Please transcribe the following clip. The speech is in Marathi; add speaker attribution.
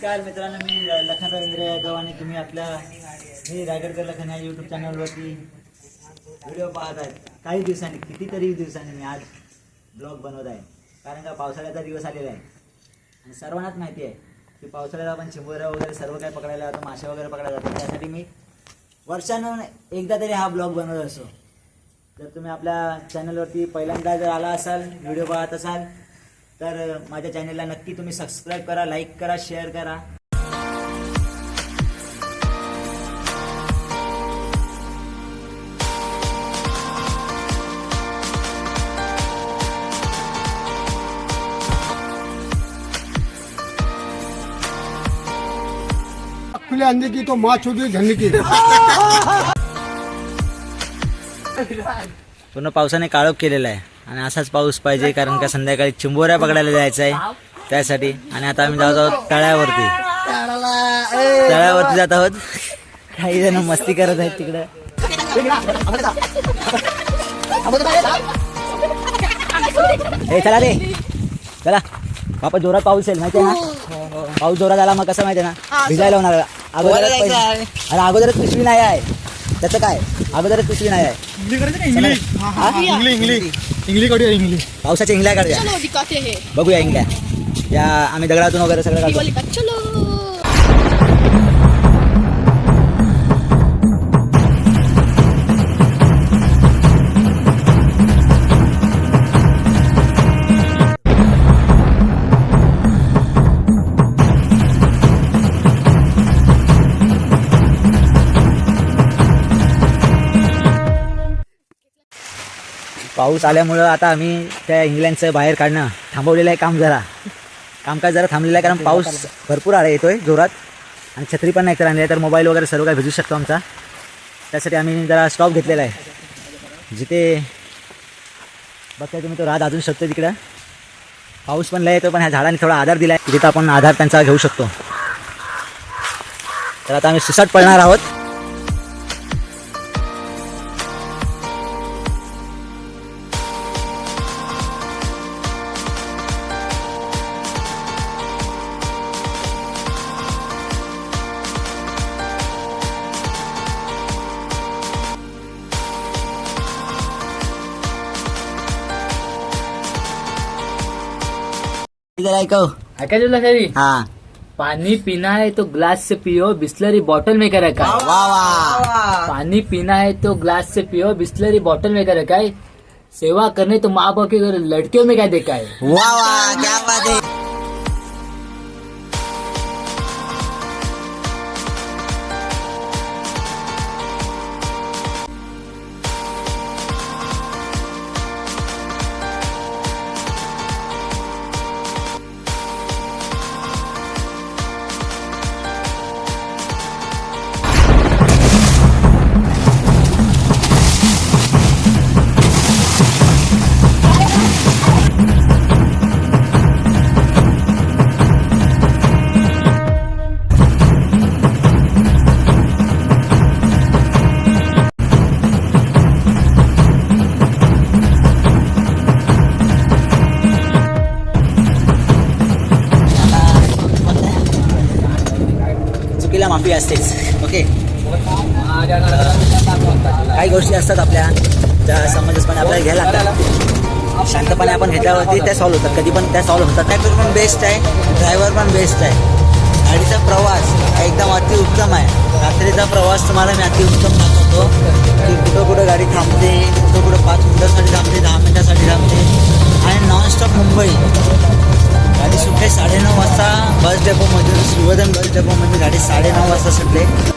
Speaker 1: नमस्कार मित्रांनो, मी लखन रवींद्र यादव आणि तुम्ही आपल्या मी रायगडकर लखन या यूट्यूब चॅनलवरती व्हिडिओ पाहत आहेत. काही दिवसांनी, कितीतरी दिवसांनी मी आज ब्लॉग बनवत आहे. कारण का पावसाळ्याचा दिवस आलेला आहे आणि सर्वांनाच माहिती आहे की पावसाळ्यात आपण चिंबोऱ्या वगैरे सर्व काही पकडायला जातो, मासे वगैरे पकडायला जातो. त्यासाठी मी वर्षानं एकदा तरी हा ब्लॉग बनवत असतो. जर तुम्ही आपल्या चॅनलवरती पहिल्यांदा जर आला असाल, व्हिडिओ पाहत असाल तर माझ्या चॅनलला नक्की तुम्ही सबस्क्राईब करा, लाईक करा, शेअर करा.
Speaker 2: खुले अंडे की तो माँ छोटी झंडी की.
Speaker 1: पूर्ण पावसाने काळोख केलेला आहे आणि असाच पाऊस पाहिजे, कारण का संध्याकाळी चिंबोऱ्या पकडायला जायचं आहे त्यासाठी. आणि आता आम्ही जात आहोत तळ्यावरती जात आहोत. काही जण मस्ती करत आहेत तिकडे. चला रे चला बापा, जोरात पाऊस येईल माहिती आहे ना. पाऊस जोरात आला मग कसं माहिती आहे ना, भिजायला होणार. अगोदरच पिशवी नाही आहे, त्याचं काय, अगोदरच पिशवी नाही आहे.
Speaker 2: इंग्लिश
Speaker 1: पावसाच्या इंगल्या काढूया, बघूया इंगल्या. या आम्ही दगडातून वगैरे सगळं काढतो. पाऊस आल्यामुळं आता आम्ही त्या इंग्लंडचं बाहेर काढणं थांबवलेलं आहे. कामकाज जरा थांबलेलं आहे, कारण पाऊस भरपूर येतोय जोरात आणि छत्री पण नाही तर आणली आहे, तर मोबाईल वगैरे सर्व काही भिजू शकतो आमचा. त्यासाठी आम्ही जरा स्टॉप घेतलेला आहे. जिथे बघताय तुम्ही तो रात अजून शकतो तिकडं. पाऊस पण लय येतो, पण ह्या झाडाने थोडा आधार दिला आहे, तिथं आपण आधार त्यांचा घेऊ शकतो. तर आता आम्ही सुसाट पळणार आहोत. हाँ,
Speaker 3: पानी पीना है तो ग्लास से पियो, बिस्लरी बॉटल में क्या रखा है?
Speaker 1: वाह वाह.
Speaker 3: पानी पीना है तो ग्लास से पियो, बिस्लरी बॉटल में क्या रखा है? सेवा करने तो माँ बाप के घर लड़कियों में क्या देखा है?
Speaker 1: वाह वाह, क्या बात है. चुकीला माफी असतेच. ओके, काही गोष्टी असतात आपल्या ज्या समंजसपणे आपल्याला घ्यायला लागतात. शांतपणे आपण घेतल्यावरती त्या सॉल्व्ह होतात, कधी पण त्या सॉल्व्ह होतात. त्या पण बेस्ट आहे, ड्रायव्हर पण बेस्ट आहे. गाडीचा प्रवास एकदम अतिउत्तम आहे. रात्रीचा प्रवास तुम्हाला मी अतिउत्तम दाखवतो की कुठं गाडी थांबते, कुठं 5 मिनिटासाठी थांबते, 10 मिनिटासाठी थांबते. आणि नॉनस्टॉप मुंबई. गाडी सुटते 9:30 वाजता बस डेपोमधून, श्रीवर्धन बस डेपोमध्ये गाडी 9:30 वाजता सुटते.